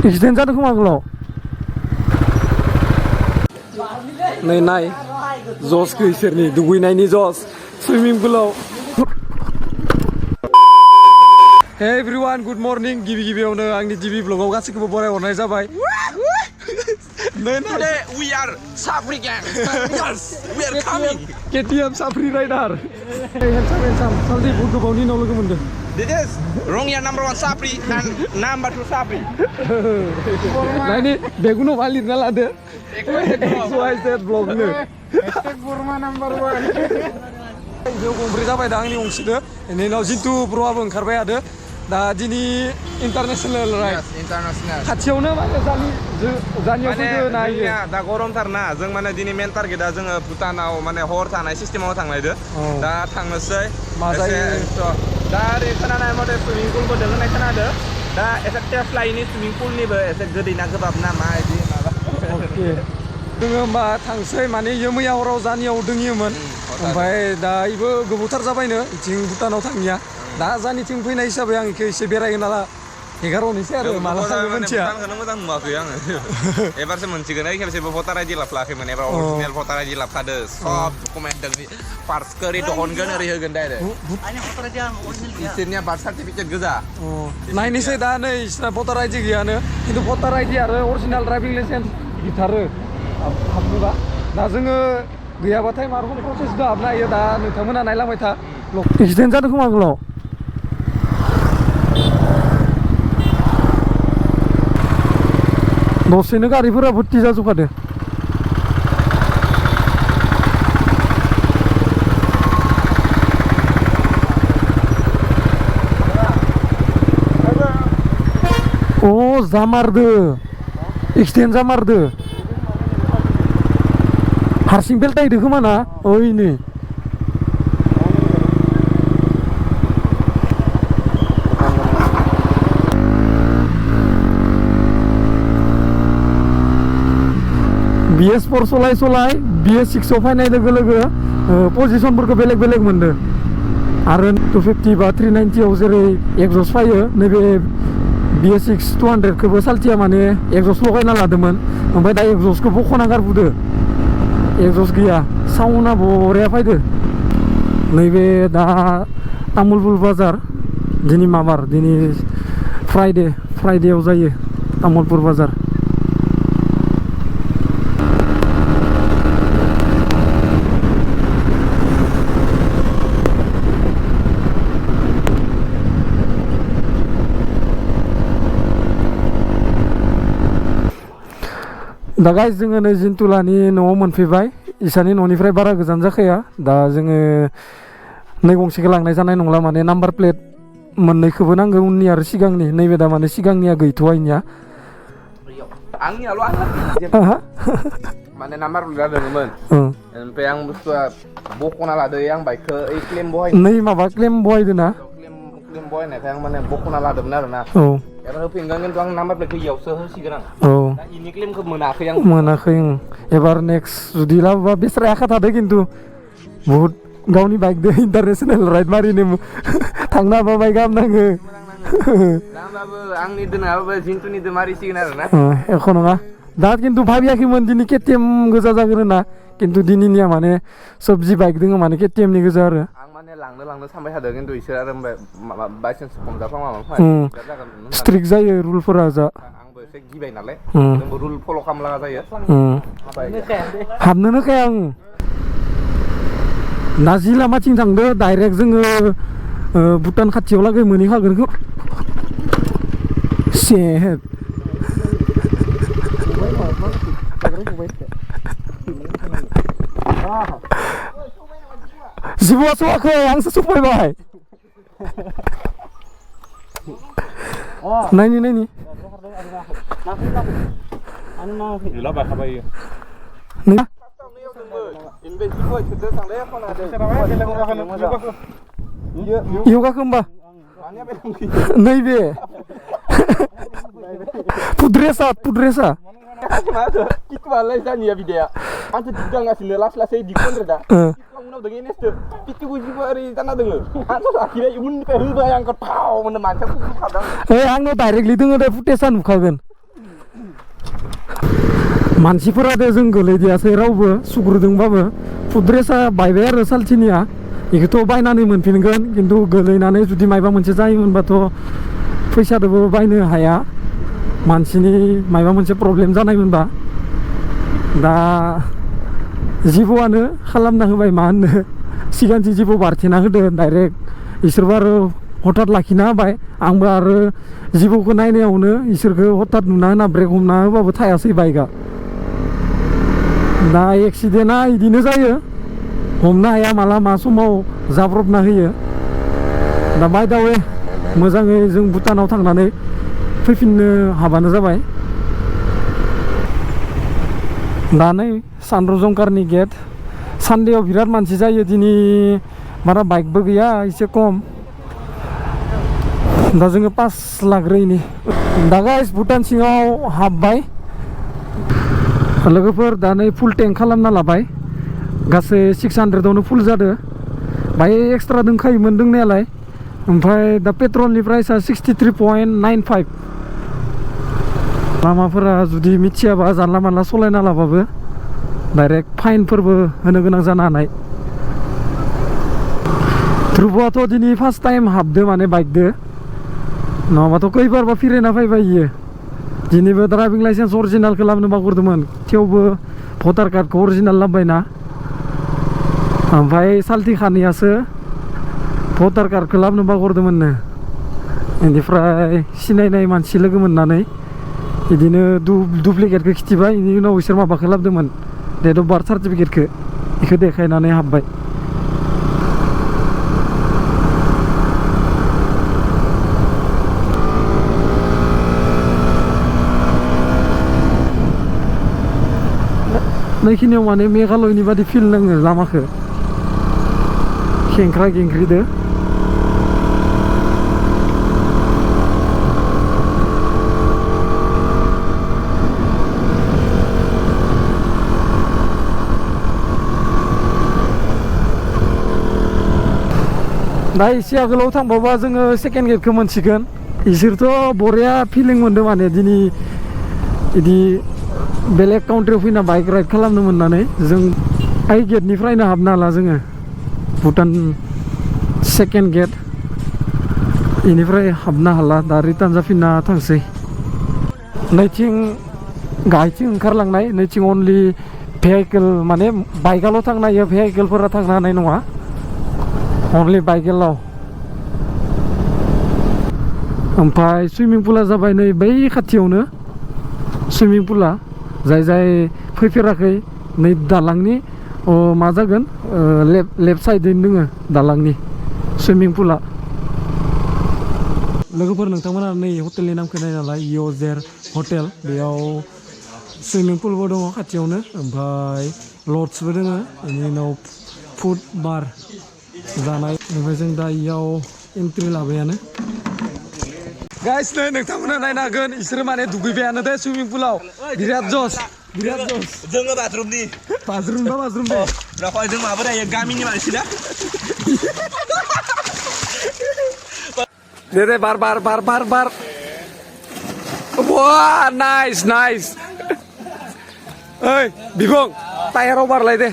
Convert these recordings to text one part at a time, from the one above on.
Accident जादों खोमा आगोलाव नै नाय जसखौ इसोरनि दुगैनायनि जस सुइमिं पुलाव हे एभ्रिवान गुड मर्निं गिबियावनो आंनि गिबि ब्लगाव गासैखौबो बरायहरनाय जाबाय Today we are Sapri gang. Yes, we are coming. KTM Sapri Rider. Handsome. Saldi बहुत गोबावनि उनाव लोगो मोनदों. This is Rongya number 1 Sapri and number 2 Sapri. Nah ini beguno valid na lade. XYZ vlognya. Burma number 1. Jauh kumpri जाबाय दा आंनि गंसेदो. Ini उनाव जितु ब्र'आबो ओंखारबाय आरो. दा दिनै इन्टारनेशनेल राइड. Yes, international. खाथियावनो माने जानियाव फैदो नायो. दा गरमथारना जों माने दिनै मेन टारगेटआ जोङो भुटानाव माने हर थानाय सिस्टेमाव थांनायदो. दा थांनोसै. मा जायो? दा ओरै खोनानाय मथे सुइमिं पुलबो दङ होननाय खोनादो. दा एसे टेस्ट लायनि सुइमिं पुलनिबो एसे गोदै ना गोबाब ना मा इदि माबा. अके. जोङो होमबा थांसै माने इयो मैया हराव जानियाव दोङियोमोन. ओमफ्राय दा इबो गोबावथार जाबायनो इथिं भुटानाव थांनिया. दा जानिथिं फैनाय हिसाबै आं इखौ एसे बेरायगोन नाला हेगारहरनोसै आरो माला थाङो मोनथिया भुटानखौनो मोजां नुवाखै आङो एबारसो मोनसिगोन खेबसेबो भटार आइडि लाफ्लाखैमोन एबार अरिजिनेल भटार आइडि लाबखादो सब डकुमेन्ट दं फार्स्टखौ ओरै दिहुनगोन ओरै होगोन डाइरेक्ट इसोरनिया बार्थ सार्टिफिकेट गोजा नायनोसै दा नै इसना भटार आइडि गैयानो खिन्थु भटार आइडि आरो अरिजिनेल ड्राइभिं लाइसेन्स गिथारो हाबनोबा दा जोङो गैयाबाथाय मा रोखोम प्रसेस दं हाबनो हायो दा नोंथांमोना नायलांबाय था एक्सिडेन्ट जादों खोमा आगोलाव दसेनो गारिफोरा भर्ति जाजोबखादो अ जामारदो एक्सिडेन्ट जामारदो हारसिं बेलटायदो खोमा ना ओइ नै BS4 सलाय BS6 आव फैनाय लोगो लोगो पजिशनफोरखौ बेलेग मोनदो आरो 250 बा 390 आव जेरै एग्जस्ट फैयो नैबे BS6 200 खौबो सालथिया माने एग्जस्ट लगायना लादोंमोन ओमफ्राय दा एग्जस्टखौ बख'ना गारबोदो एग्जस्ट गैया साउन्डआ बरिया फैदो नैबे दा तामुलपुर बाजार दिनै माबार दिनै फ्राइडेआव जायो तामुलपुर बाजार दा गाइस जोङो नै जिन्टुलानि न'आव मोनफैबाय इसानि न'निफ्राय बारा गोजान जाखाया दा जोङो नै गंसेखौ लांनाय जानाय नंला माने नाम्बार प्लेट मोननैखौबो नांगौ उननि आरो सिगांनि नैबे दा माने सिगांनिया गैथ'आ इनिया आंनियाल' माने नाम्बार प्लेट दङमोन ओमफ्राय आं बुस्थुआ बख'ना लादो आं बाइकखौ ओइ क्लेम बहाय नै माबा क्लेम बहायदो ना क्लेम बहायनायखाय आं माने बख'ना लादोंमोन आरो ना औ एबार होफिनगोन खिन्थु आं नाम्बार प्लेटखौ इयावसो होसिगोन आं औ दा इनि क्लेमखौ मोनाखै एबार नेक्स्ट जुदि लाबोबा बेसराया आखा थादो खिन्थु बहुत गावनि बाइकदो इन्टारनेशनेल राइड मारिनो थांनो हाबा बाइक गाहाम नाङो दामाबो आंनि दोनाबाबो जिन्टुनिदो मारिसिगोन आरो ना एख' नङा दा खिन्थु भाबियाखैमोन दिनै KTM गोजा जागोन होनना खिन्थु दिनैनिया माने सबजि बाइक दोङो माने KTM नि गोजा आरो आं माने लांनो सानबाय थादों खिन्थु इसोर आरो माबा बाइचान्स हमजाफ्लां माबा स्ट्रिक्ट जायो रुलफोरा जा आंबो एसे गिबाय नालाय जोंबो रुल फल' खालामलागा जायो हाबनोनो खाया आं नाजि लामाथिं थांदो डाइरेक्ट जोङो भुटान खाथियाव लागै मोनहैखागोन सेट जिबौआ सौवाखै आंसो सफैबाय नायनि योगाखौ होमबा नैबे पुद्रेसा Kitwalay saniya bidaya. Antu digangasino las-lasay dikon reda. Unaw dagay nesto. Pitibuji ko ari tanah dengar. Antu akhirnya imun peru bayang ketau meneman. Aku kadang. Angno directly dengar dari footage nukagan. मानसिफोरा दे जों गोलैदियासै रावबो सुग्रोदोंबाबो फुटड्रेसा बायबाय आरो सालथिनिया बेखौथ' बायनानै मोनफिनगोन खिन्थु गोलैनानै जुदि मायबा मोनसे जायोमोनबाथ' फैसादोबो बायनो हाया मानसिनि मायबा मोनसे प्रब्लेम जानायमोनबा दा जिबौआनो खालामना होबाय मा होननो सिगांथि जिबौ बारथेना होदो डाइरेक्ट इसोरबो आरो हठात लाखिना होबाय आंबो आरो जिबौखौ नायनायावनो इसोरखौ हठात नुना होना ब्रेक हमना होबाबो थायासै बाइकआ दा एक्सिडेन्टआ बिदिनो जायो हमनो हाया माला मा समाव जाब्रबना होयो दा बाय दा वे मोजाङै जों भुटानाव थांनानै फैफिननो हाबानो जाबाय दा नै सानद्रजंकारनि गेट सानदेआव बिराद मानसि जायो दिनै बारा बाइकबो गैया एसे खम दा जोङो पास लाग्रोयनि दा गाइस भुटान सिङाव हाबबाय लोगोफोर दा नै फुल टेंक खालामना लाबाय गासै 600आवनो फुल जादों बाय एक्सट्रा दंखायोमोन दोंनायालाय ओमफ्राय दा पेट्रलनि प्राइसआ 63.95 लामाफोरा जुदि मिथियाबा जानला मानला सलायना लाबाबो डाइरेक्ट फाइनफोरबो होनो गोनां जानो हानाय ध्रुबआथ' दिनै फार्स्ट टाइम हाबदो माने बाइकदो नङाबाथ' खैबारबा फिरायना फैबाय इयो दिनैबो ड्राइभिं लाइसेन्स अरिजिनालखौ लाबोनो बावगारदोंमोन थेवबो भटार कार्डखौ अरिजिनाल लाबोबायना ओमफ्राय साल्थि खानैयासो भटार कार्डखौ लाबोनो बावगारदोंमोननो बेनिफ्राय सिनायनाय मानसि लोगो मोननानै बिदिनो दुप्लिकेटखौ खिथिबाय बेनि उनाव बिसोर माबाखौ लाबोदोंमोन डेट अफ बार्थ सार्टिफिकेटखौ बेखौ देखायनानै हाबबाय नैखिनियाव माने मेघालयनि बादि फिल नाङो लामाखौ खेंख्रा खेंख्रिदो दा एसे आगोलाव थांबावबा जोङो सेकेन्ड गेटखौ मोनसिगोन इसोरथ' बरिया फिलिं मोनदों माने दिनै बिदि बेलेग काउन्ट्रियाव फैना बाइक राइड खालामनो मोननानै जों आइ गेटनिफ्रायनो हाबनो हाला जोङो भुटान सेकेन्ड गेट बेनिफ्राय हाबनो हाला दा रिटार्न जाफिनना थांसै नैथिं गाहायथिं ओंखारलांनाय नैथिं अनलि भेहिकेल माने बाइकआल' थांनो हायो भेहिकेलफोरा थांनो हानाय नङा अनलि बाइकआल' ओमफ्राय सुइमिं पुला जाबाय नै बै खाथियावनो सुइमिं पुला जाय जाय फैफेराखै नै दालांनि मा जागोन लेफ्ट साइडैनो दोङो दालांनि सुइमिं पुला लोगोफोर नोंथांमोना नै हटेलनि नामखौ नायनालाय इय'जेर हटेल बेयाव सुइमिं पुलबो दङ खाथियावनो ओमफ्राय लड्सबो दङ बेनि उनाव फुड बार जानाय ओमफ्राय जों दा इयाव एन्ट्रि लाबायानो गाइस नै नोंथांमोना नायनो हागोन इसोरो माने दुगैबायानो दे सुइमिं पुलाव बिराद जस जोङो बाथरुमनि बाज्रुम दे राखय जों माबोरै गामिनि मानसि ना दे बार वाह नाइस ओइ बिबुं टायाराव बारलाय दे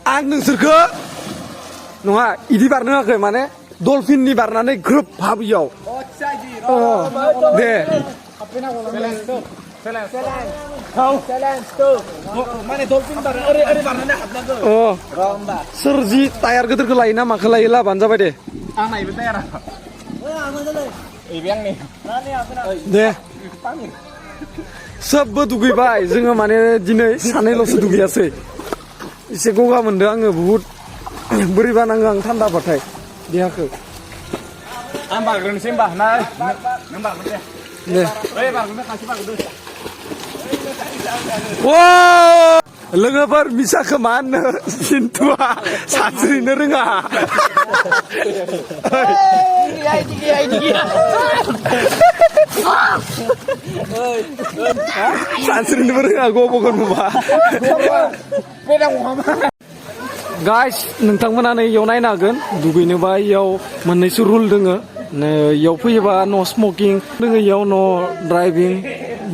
आं नोंसोरखौ नङा इदि बारनो होआखै माने डलफिननि बारनानै ग्रोब हाबियाव दे सोर जि टायार गिदिरखौ लायो ना माखौ लायो लाबानो जाबाय दे आं नायबो टायारा दे सबबो दुगैबाय जोङो माने दिनै सानैल'सो दुगैयासै एसे गगा मोनदों आङो बुहुद बोरैबा नाङो आं थान्दाबाथाय देहाखौ आं बारग्रोनोसै होमबा नों बारग्रो दे ओइ बारग्रोनो खासे बारग्रो लोगोफोर मिसाखौ मा होनो सिन्थुआ सानस्रिनो रोङा सानस्रिनोबो रोङा गबगोन नुबा गाइस नोंथांमोना नै इयाव नायनो हागोन दुगैनोबा इयाव मोननैसो रुल दोङो इयाव फैयोबा नो स्मकिं दोङो इयाव नो ड्राइभिं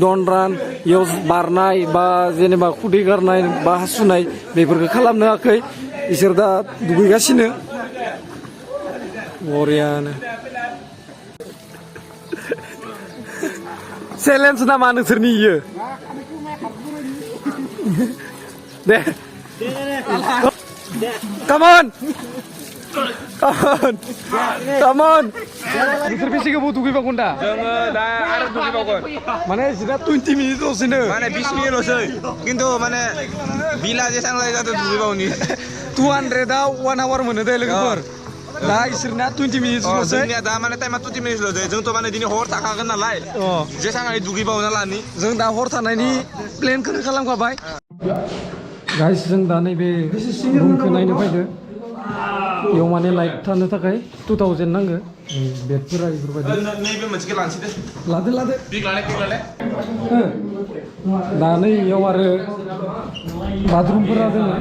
डन्ट रान इयाव बारनाय बा जेनेबा खुदै गारनाय बा हासुनाय बेफोरखौ खालामनो होआखै इसोर दा दुगैगासिनो बरियानो चेलेन्ज नामा नोंसोरनि इयो दे come on नोंसोर बेसे गोबाव दुगैबावगोन दा जोङो दा आरो दुगैबावगोन माने जिना 20 मिनिटल'सैनो माने 20 मिनिटल'सै खिन्थु माने बिला जेसां जायो जाहाथे दुगैबावनि 200 आव 1 आवर मोनो दे लोगोफोर दा इसोरना 20 मिनिटल'सै जोंनिया दा माने टाइमा 20 मिनिटल'सै जोंथ' माने दिनै हर थाखागोन नालाय जेसां हायो दुगैबावना लानि जों दा हर थानायनि प्लेनखौनो खालामखाबाय गाइस जों दा नैबे रुमखौ नायनो फैदो बेयाव माने लाइट थानो थाखाय 2000 नांगो बेडफोरा बेफोरबायदि नैबे मोनसेखौ लानोसै दे लादो पिक लालाय दा नै इयाव आरो बाथरुमफोरा दोङो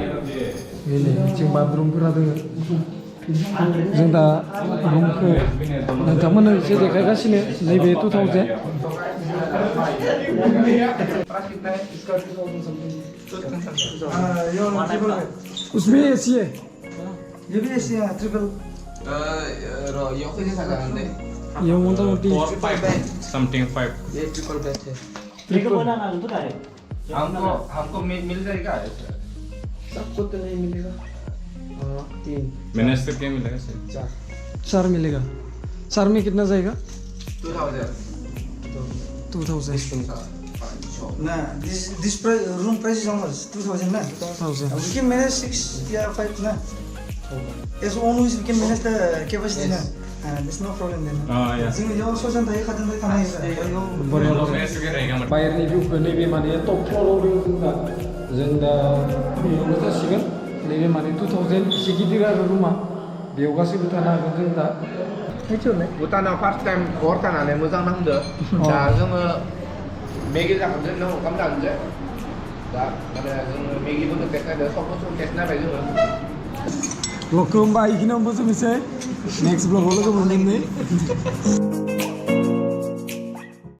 बिथिं बाथरुमफोरा दोङो जों दा रुमखौ नोंथांमोननो एसे देखायगासिनो नैबे 2000 उसमें एसी है ये भी ऐसे हैं ट्रिपल यो कैसे सकान दे ये मोटा-मोटी समथिंग 5 ये ट्रिपल बेड है हमको मिल जाएगा सबको तो नहीं मिलेगा 3 मैंने से क्या मिलेगा 4 मिलेगा 4 में कितना जाएगा 2000 ना this room price is how much 2000 ना 2000 we can manage 6 या 5 ना as long as we can manage the capacity ना there's no problem then जों याव सजन थायो खादन थायो थानाय बाहेरनि भिउखौ नैबे माने टप फ्ल'राव दङ जों दा बेयावनो जासिगोन नैबे माने 2000 एसे गिदिर आरो रुमा बेयाव गासैबो थानो हागोन जों दा भुटानाव फार्स्ट टाइम हर थानानै मोजां नांदो दा जोङो मेगि जाखांदों नों ओंखाम जागोनजे दा माने जोङो मेगिफोरखौ टेस्ट नायदो सब बुस्थु टेस्ट नायबाय जोङो ब्लगखौ होमबा इखिनियावनो फोजोबनोसै नेक्स्ट ब्लगाव लोगो मोनगोन